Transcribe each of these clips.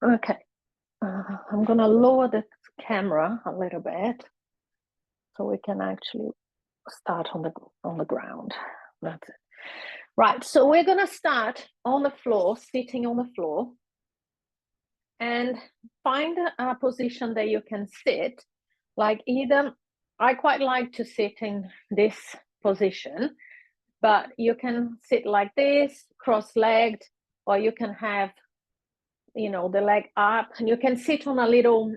Okay, I'm gonna lower the camera a little bit so we can actually start on the ground. That's it. Right, so we're gonna start on the floor, sitting on the floor, and find a position that you can sit. Like either, I quite like to sit in this position, but you can sit like this, cross-legged, or you can have, you know, the leg up, and you can sit on a little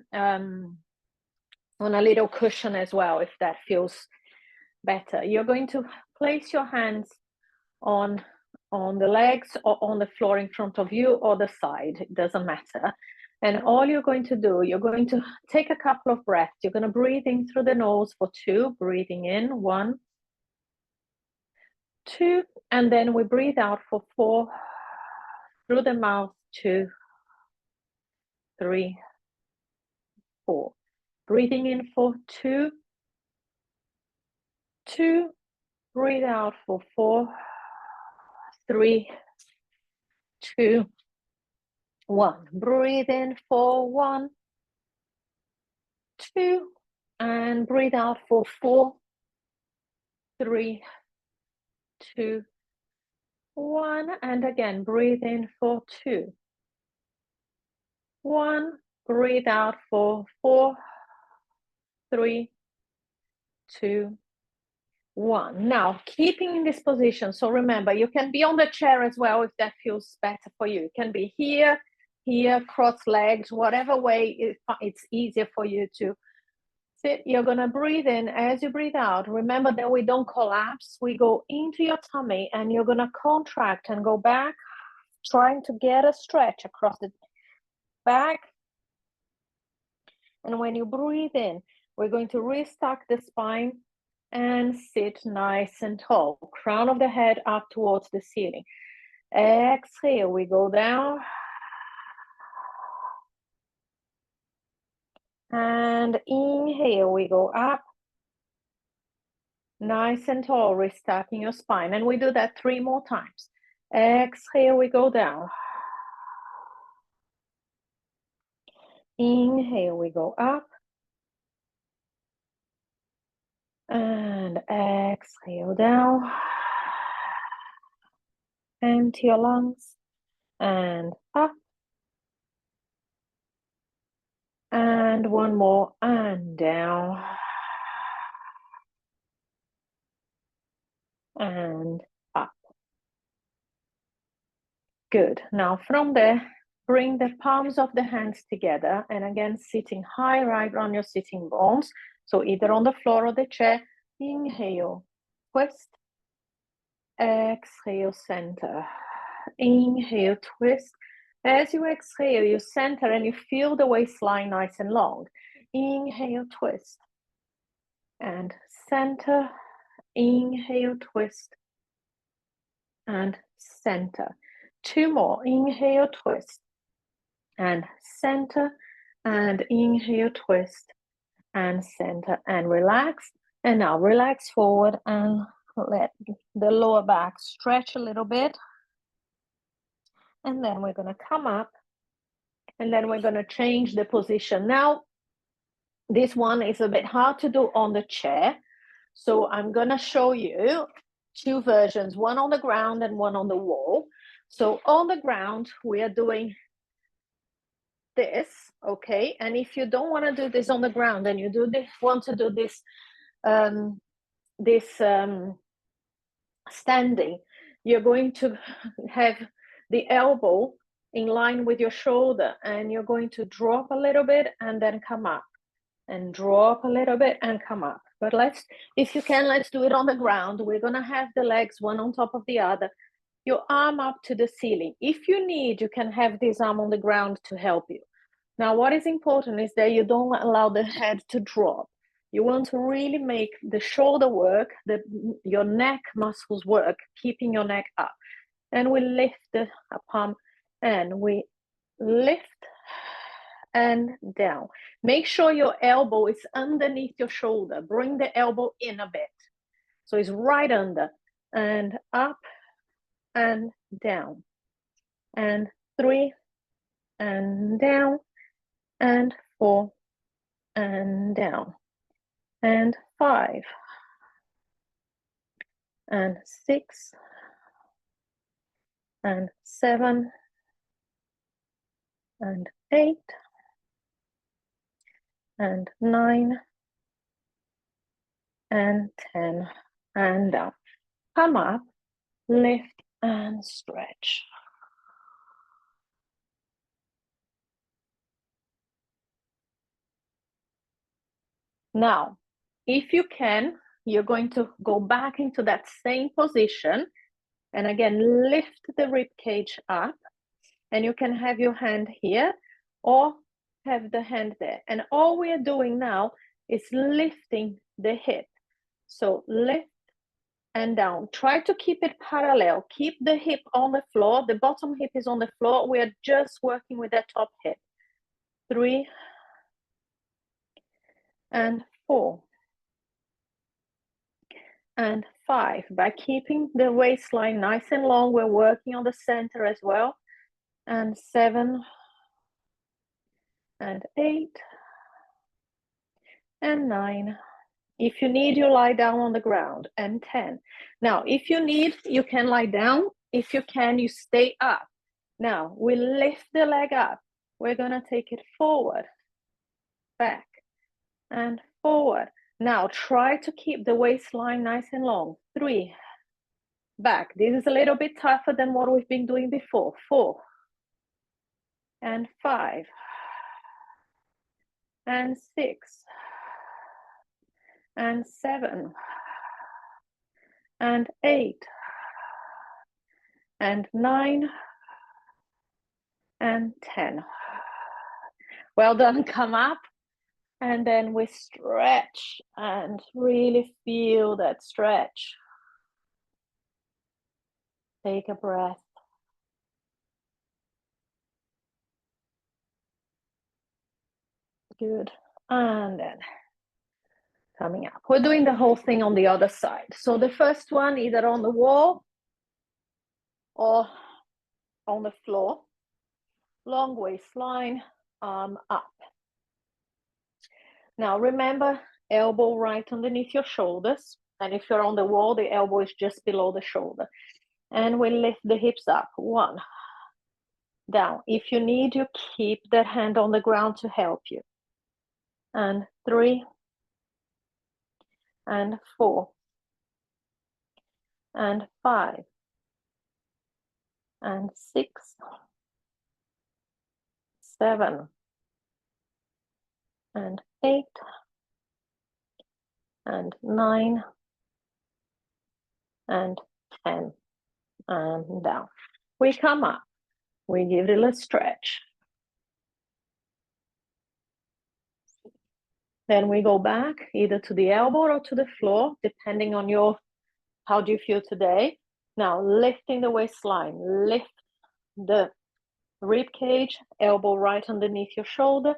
cushion as well if that feels better. You're going to place your hands on the legs or on the floor in front of you or the side, it doesn't matter. And all you're going to do, you're going to take a couple of breaths. You're going to breathe in through the nose for 2, breathing in 1, 2, and then we breathe out for 4 through the mouth, 2, 3, 4. Breathing in for 2, 2, breathe out for 4, 3, 2, 1. Breathe in for 1, 2, and breathe out for 4, 3, 2, 1. And again, breathe in for 2, 1. Breathe out for 4, 3, 2, 1. Now, keeping in this position. So remember, you can be on the chair as well if that feels better for you. It can be here, here, cross-legged, whatever way it's easier for you to sit. You're going to breathe in. As you breathe out, remember that we don't collapse. We go into your tummy and you're going to contract and go back, trying to get a stretch across the back. And when you breathe in, we're going to restack the spine and sit nice and tall. Crown of the head up towards the ceiling. Exhale, we go down. And inhale, we go up. Nice and tall, restacking your spine. And we do that 3 more times. Exhale, we go down. Inhale, we go up. And exhale down. Empty your lungs. And up. And one more, and down. And up. Good. Now from there, bring the palms of the hands together. And again, sitting high right on your sitting bones. So either on the floor or the chair. Inhale, twist. Exhale, center. Inhale, twist. As you exhale, you center and you feel the waistline nice and long. Inhale, twist. And center. Inhale, twist. And center. 2 more. Inhale, twist. And center. And inhale, twist. And center. And relax. And now relax forward and let the lower back stretch a little bit. And then we're going to come up. And then we're going to change the position. Now, this one is a bit hard to do on the chair. So I'm going to show you 2 versions, one on the ground and one on the wall. So on the ground, we are doing this, okay? And if you don't want to do this on the ground and you want to do this, standing, you're going to have the elbow in line with your shoulder, and you're going to drop a little bit and then come up, and drop a little bit and come up. But if you can, let's do it on the ground. We're going to have the legs one on top of the other, your arm up to the ceiling. If you need, you can have this arm on the ground to help you. Now, what is important is that you don't allow the head to drop. You want to really make the shoulder work, your neck muscles work, keeping your neck up. And we lift the palm and we lift and down. Make sure your elbow is underneath your shoulder. Bring the elbow in a bit. So it's right under, and up and down. And 3 and down, and 4, and down, and 5, and 6, and 7, and 8, and 9, and 10, and down. Come up, lift, and stretch. Now, if you can, you're going to go back into that same position, and again, lift the rib cage up, and you can have your hand here, or have the hand there. And all we are doing now is lifting the hip. So lift and down. Try to keep it parallel. Keep the hip on the floor. The bottom hip is on the floor. We are just working with that top hip. 3, and 4, and 5. By keeping the waistline nice and long, we're working on the center as well. And 7, and 8, and 9. If you need, you lie down on the ground, and 10. Now, if you need, you can lie down. If you can, you stay up. Now, we lift the leg up. We're gonna take it forward, back, and forward. Now, try to keep the waistline nice and long. 3, back. This is a little bit tougher than what we've been doing before. 4, and 5, and 6, and 7, and 8, and 9, and 10. Well done. Come up, and then we stretch and really feel that stretch. Take a breath. Good. And then coming up. We're doing the whole thing on the other side. So the first one, either on the wall or on the floor. Long waistline, arm up. Now remember, elbow right underneath your shoulders. And if you're on the wall, the elbow is just below the shoulder. And we lift the hips up. 1, down. If you need, you keep that hand on the ground to help you. And 3, and 4, and 5, and 6, 7, and 8, and 9, and 10, and down. We come up. We give it a little stretch. Then we go back either to the elbow or to the floor, depending on how do you feel today. Now lifting the waistline, lift the rib cage, elbow right underneath your shoulder,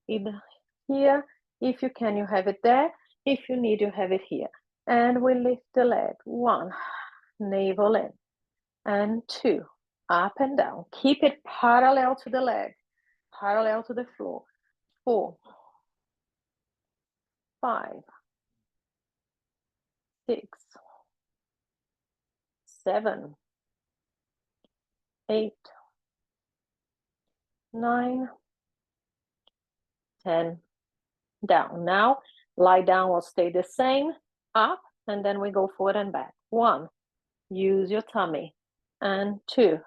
either here. If you can, you have it there. If you need, you have it here. And we lift the leg. 1, navel in, and 2, up and down. Keep it parallel to the leg, parallel to the floor. 4, 5, 6, 7, 8, 9, 10, down. Now, lie down or stay the same, up, and then we go forward and back. 1, use your tummy, and 2,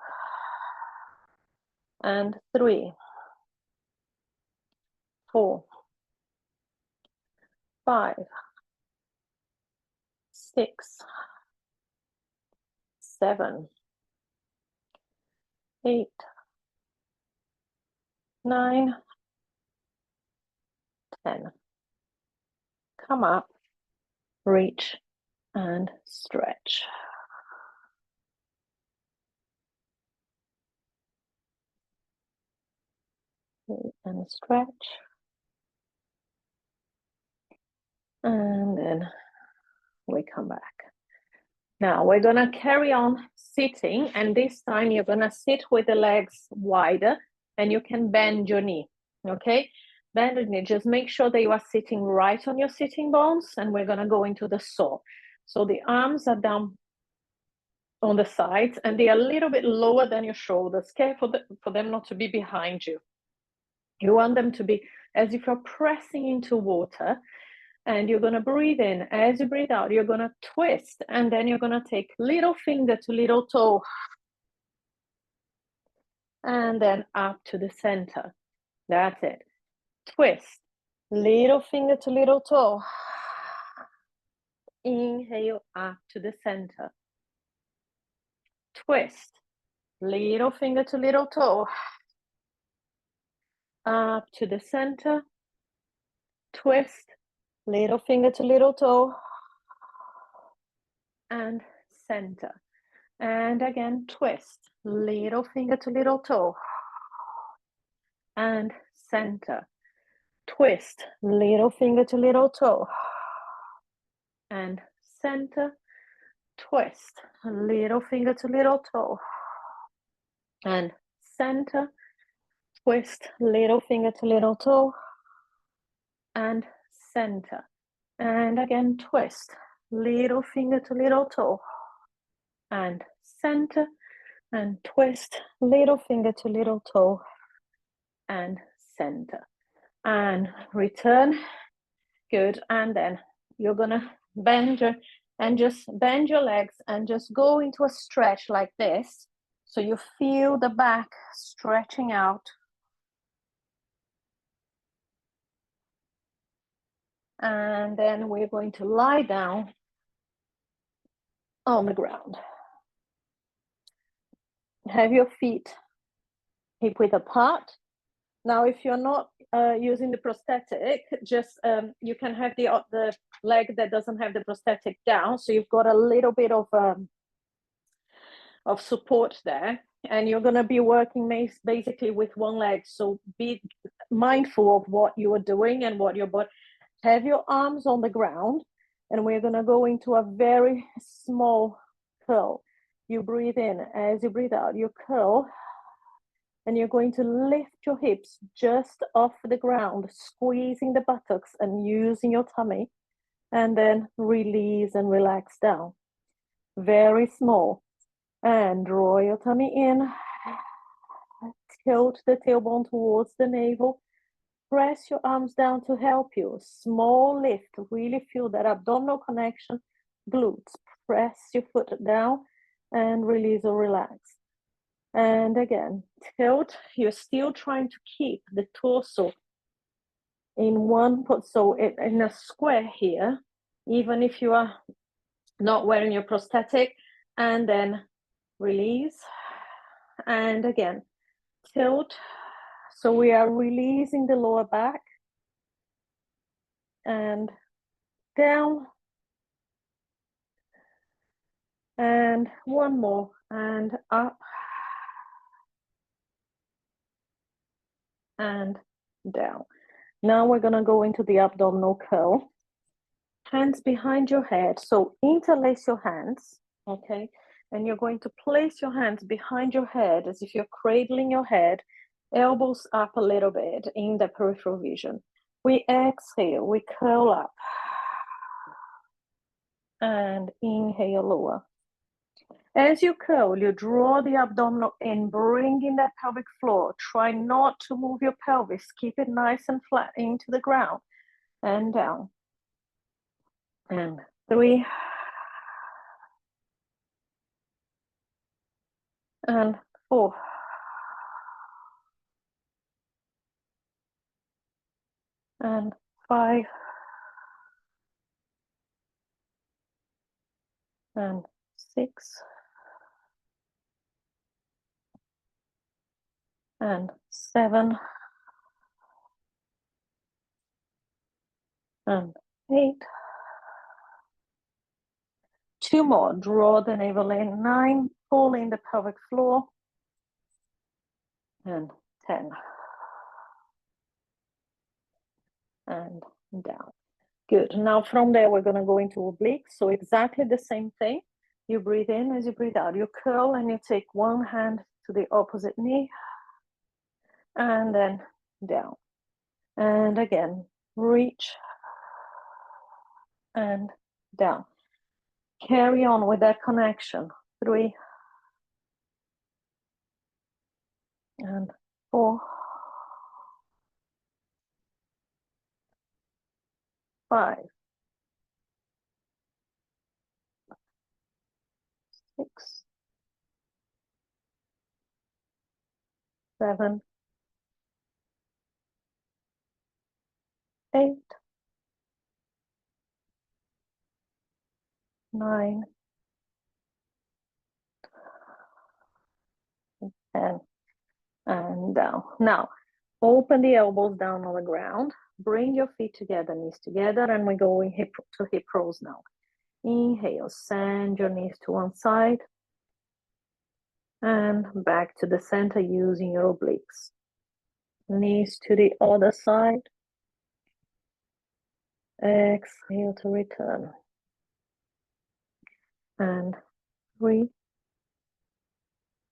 and 3, 4, 5, 6, 7, 8, 9, 10. Come up, reach, and stretch. And stretch. And then we come back. Now we're gonna carry on sitting, and this time you're gonna sit with the legs wider and you can bend your knee, okay? Bend your knee, just make sure that you are sitting right on your sitting bones, and we're gonna go into the saw. So the arms are down on the sides, and they are a little bit lower than your shoulders. Careful for them not to be behind you. You want them to be as if you're pressing into water, and you're gonna breathe in. As you breathe out, you're gonna twist, and then you're gonna take little finger to little toe, and then up to the center. That's it. Twist, little finger to little toe. Inhale up to the center. Twist, little finger to little toe. Up to the center. Twist, little finger to little toe. And center. And again, twist, little finger to little toe. And center. Twist, little finger to little toe. And center. Twist, little finger to little toe. And center. Twist, little finger to little toe. And center. And again, twist, little finger to little toe. And center. And twist, little finger to little toe. And center. And return. Good. And then you're gonna bend your legs and just go into a stretch like this, so you feel the back stretching out. And then we're going to lie down on the ground. Have your feet hip width apart. Now, if you're not using the prosthetic, just you can have the leg that doesn't have the prosthetic down, so you've got a little bit of support there, and you're going to be working basically with one leg. So be mindful of what you are doing and what your body. Have your arms on the ground, and we're going to go into a very small curl. You breathe in. As you breathe out, you curl. And you're going to lift your hips just off the ground, squeezing the buttocks and using your tummy, and then release and relax down. Very small. And draw your tummy in. Tilt the tailbone towards the navel. Press your arms down to help you. Small lift. Really feel that abdominal connection. Glutes. Press your foot down and release or relax. And again, tilt. You're still trying to keep the torso in one put, so in a square here, even if you are not wearing your prosthetic. And then release. And again, tilt. So we are releasing the lower back. And down. And one more. And up. And down. Now we're going to go into the abdominal curl. Hands behind your head. So interlace your hands, okay? And you're going to place your hands behind your head as if you're cradling your head, elbows up a little bit in the peripheral vision. We exhale, we curl up. And inhale, lower. As you curl, you draw the abdominal in, bring in that pelvic floor. Try not to move your pelvis. Keep it nice and flat into the ground. And down. And 3. And 4. And 5. And 6. And 7. And 8. 2 more. Draw the navel in. 9. Pull in the pelvic floor. And 10. And down. Good. Now from there, we're going to go into obliques. So exactly the same thing. You breathe in as you breathe out. You curl and you take one hand to the opposite knee. and then down. And again, reach and down. Carry on with that connection. 3 and 4, 5, 6, 7, 8, 9, 10, and down. Now, open the elbows down on the ground. Bring your feet together, knees together, and we're going hip to hip rolls now. Inhale, send your knees to one side and back to the center using your obliques. Knees to the other side. Exhale to return. And 3,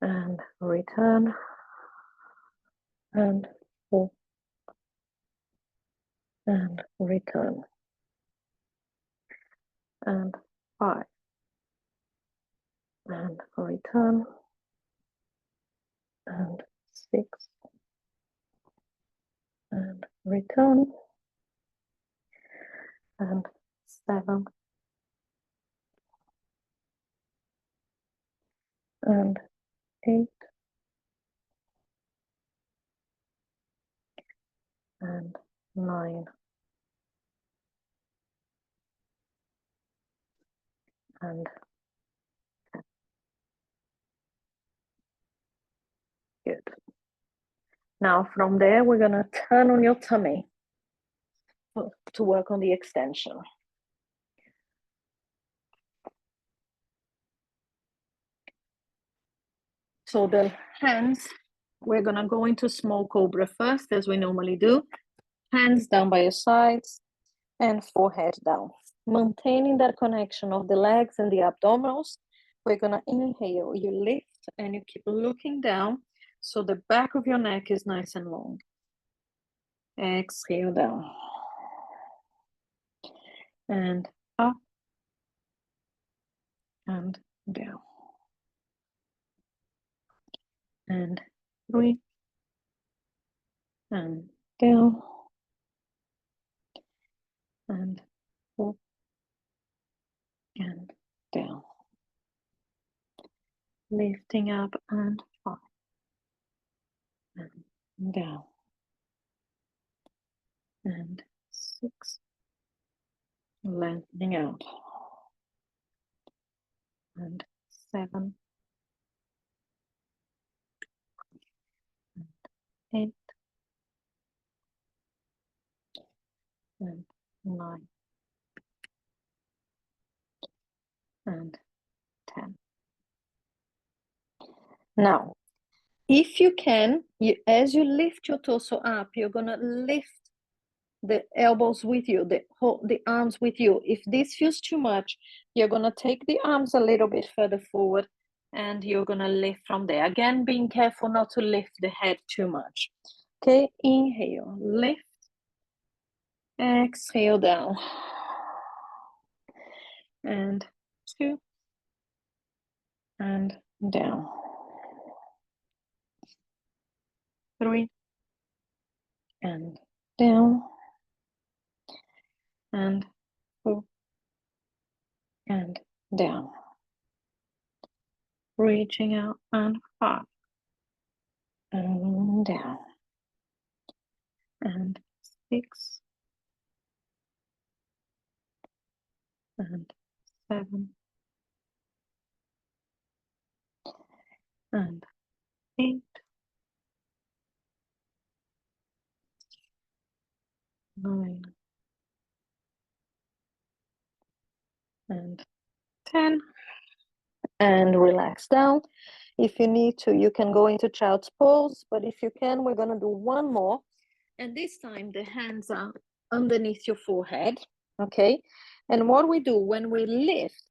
and return, and 4, and return, and 5, and return, and 6, and return, and 7, and 8, and 9, and 10. Good. Now from there, we're gonna turn on your tummy to work on the extension. So the hands, we're gonna go into small cobra first, as we normally do. Hands down by your sides and forehead down. Maintaining that connection of the legs and the abdominals. We're gonna inhale, you lift and you keep looking down so the back of your neck is nice and long. Exhale down. And up and down. And 3 and down. And 4 and down. Lifting up and 5 and down. And 6. Lengthening out. And 7. 8. And 9. And 10. Now, if you can, as you lift your torso up, you're gonna lift the elbows with you, the arms with you. If this feels too much, you're gonna take the arms a little bit further forward and you're gonna lift from there. Again, being careful not to lift the head too much. Okay, inhale, lift, exhale down. And 2, and down. 3, and down. And 4, and down. Reaching out and 5, and down. And 6, and 7, and 8, 9, and 10. And relax down. If you need to, you can go into child's pose, but if you can, we're gonna do one more. And this time the hands are underneath your forehead, okay? And what we do when we lift,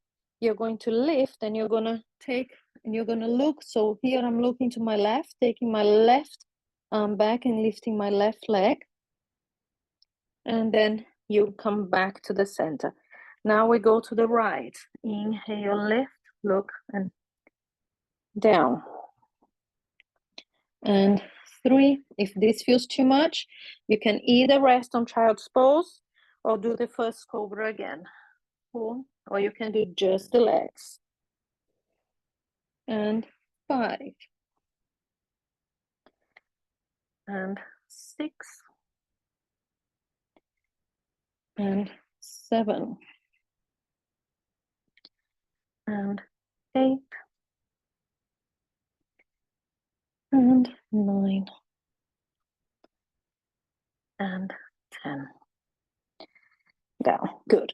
you're going to lift and you're gonna take, and you're gonna look. So here I'm looking to my left, taking my left I'm back and lifting my left leg. And then you come back to the center. Now we go to the right. Inhale, lift, look, and down. And 3. If this feels too much, you can either rest on child's pose or do the first cobra again. 4, or you can do just the legs. And 5. And 6. And 7. And 8. And 9. And 10. Down. Good.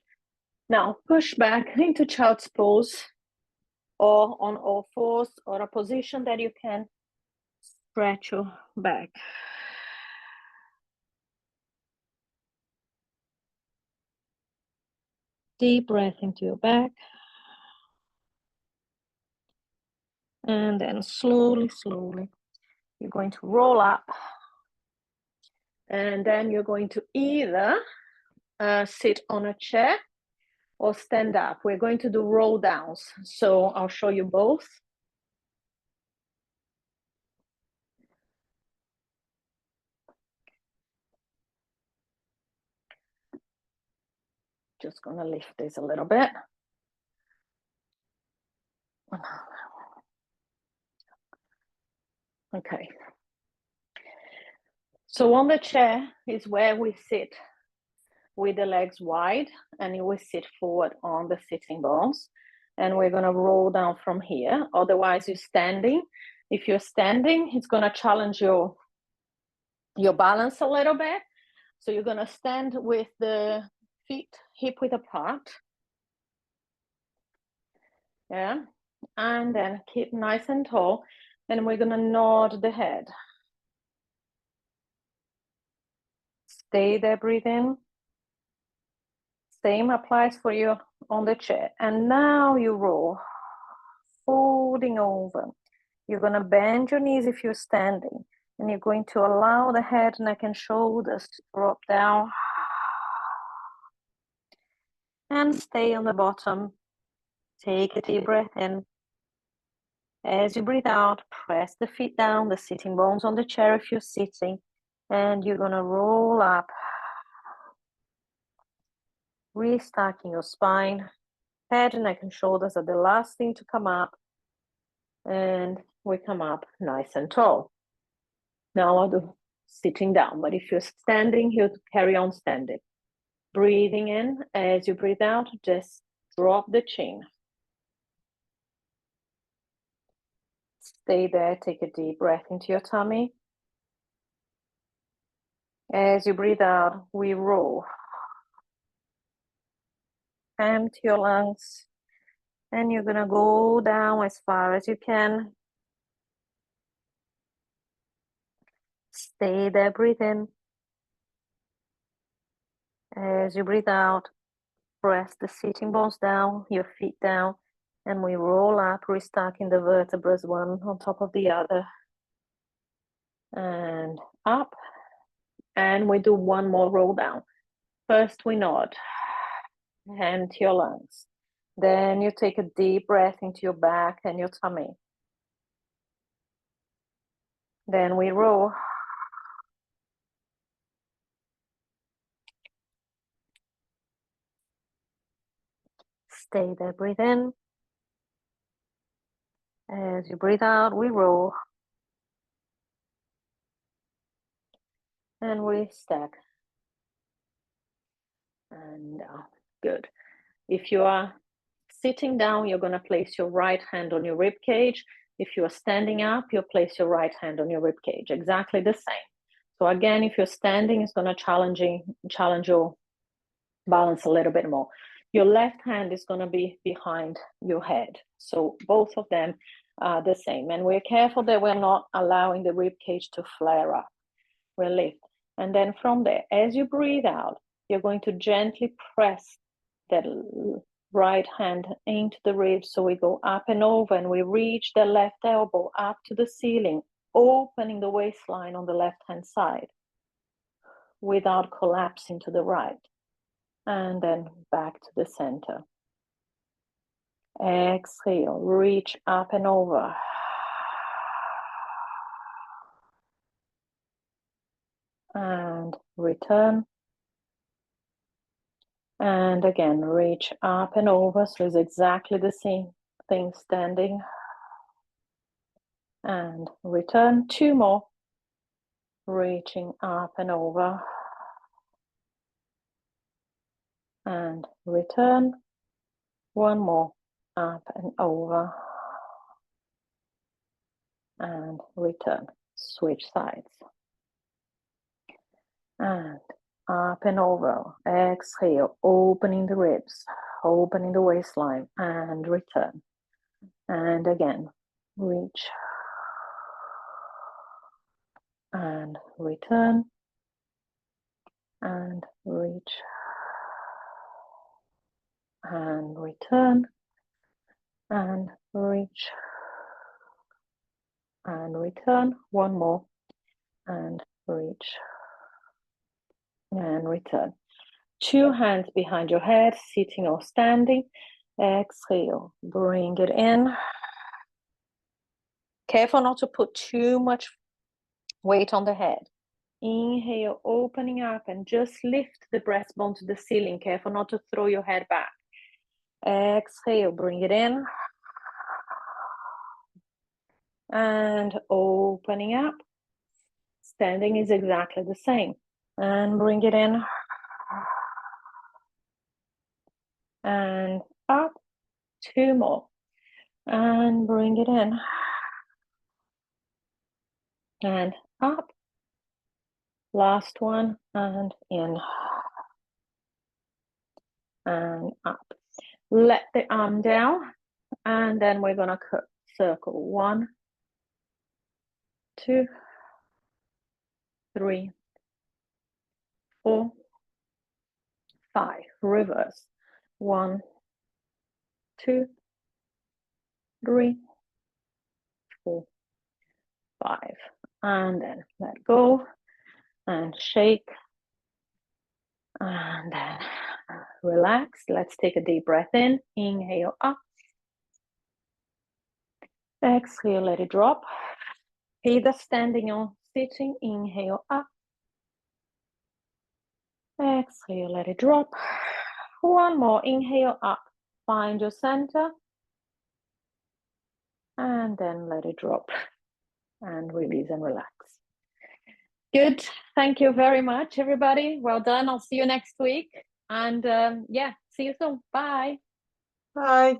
Now push back into child's pose or on all fours, or a position that you can stretch your back. Deep breath into your back. And then slowly, slowly, you're going to roll up. And then you're going to either sit on a chair or stand up. We're going to do roll downs. So I'll show you both. Just gonna lift this a little bit. Okay. So on the chair is where we sit with the legs wide, and we sit forward on the sitting bones. And we're gonna roll down from here. Otherwise, you're standing. If you're standing, it's gonna challenge your balance a little bit. So you're gonna stand with the feet hip width apart. Yeah, and then keep nice and tall. And we're gonna nod the head. Stay there, breathe in. Same applies for you on the chair. And now you roll, folding over. You're gonna bend your knees if you're standing. And you're going to allow the head, neck, and shoulders to drop down. And stay on the bottom. Take a deep breath in. As you breathe out, press the feet down, the sitting bones on the chair if you're sitting. And you're gonna roll up. Restacking your spine. Head, neck, and shoulders are the last thing to come up. And we come up nice and tall. Now I'll do sitting down, but if you're standing, you carry on standing. Breathing in, as you breathe out, just drop the chin. Stay there, take a deep breath into your tummy. As you breathe out, we roll. Empty your lungs, and you're gonna go down as far as you can. Stay there, breathe in. As you breathe out, press the sitting bones down, your feet down, and we roll up, restacking the vertebrae one on top of the other. And up. And we do one more roll down. First we nod, hand to your lungs. Then you take a deep breath into your back and your tummy. Then we roll. Stay there, breathe in. As you breathe out, we roll. And we stack. And good. If you are sitting down, you're going to place your right hand on your rib cage. If you are standing up, you'll place your right hand on your rib cage. Exactly the same. So again, if you're standing, it's going to challenge your balance a little bit more. Your left hand is going to be behind your head. So both of them are the same. And we're careful that we're not allowing the rib cage to flare up. We'll lift. And then from there, as you breathe out, you're going to gently press that right hand into the ribs. So we go up and over, and we reach the left elbow up to the ceiling, opening the waistline on the left-hand side without collapsing to the right. And then back to the center. Exhale, reach up and over. And return. And again, reach up and over. So it's exactly the same thing standing. And return. 2 more. Reaching up and over. And return. 1 more. Up and over. And return. Switch sides. And up and over. Exhale, opening the ribs, opening the waistline, and return. And again, reach. And return. And reach. And return. And reach. And return. 1 more. And reach. And return. 2 hands behind your head, sitting or standing. Exhale, bring it in. Careful not to put too much weight on the head. Inhale, opening up and just lift the breastbone to the ceiling. Careful not to throw your head back. Exhale, bring it in. And opening up. Standing is exactly the same. And bring it in. And up. 2 more. And bring it in. And up. Last one. And in. And up. Let the arm down. And then we're going to circle. 1, 2, 3, 4, 5. Reverse. 1, 2, 3, 4, 5. And then let go and shake. And then relax. Let's take a deep breath in. Inhale up. Exhale, let it drop. Either standing or sitting. Inhale up. Exhale, let it drop. 1 more. Inhale up. Find your center. And then let it drop. And release and relax. Good. Thank you very much, everybody. Well done. I'll see you next week. And yeah, see you soon. Bye. Bye.